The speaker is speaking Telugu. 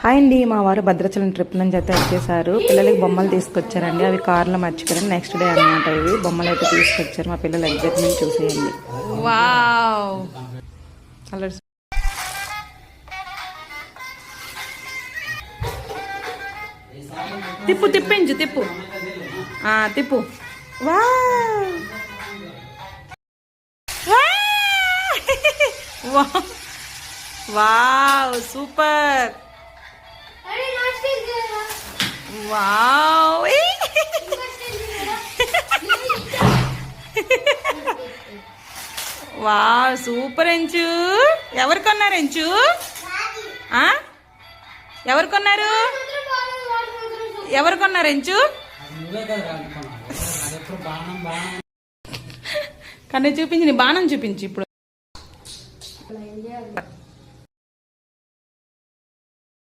హాయ్ అండి, మా వారు భద్రాచలం ట్రిప్ నుంచి అయితే వచ్చేసారు. పిల్లలకి బొమ్మలు తీసుకొచ్చారండి. అవి కార్లో మర్చిపోయారు. నెక్స్ట్ డే అనమాట. ఇవి బొమ్మలు అయితే తీసుకొచ్చారు. మా పిల్లలు ఎగ్జైట్మెంట్ చూసేయండి. Wow, colours. తిప్పు తిప్పించు, తిప్పు తిప్పు. Wow, super. Wow, wow, super. ఎంచు ఎవరు కొన్నారు? ఎంచు ఎవరు కొన్నారు? ఎవరు కొన్నారు? ఎంచు కన్ను చూపించి, నీ బాణం చూపించు ఇప్పుడు.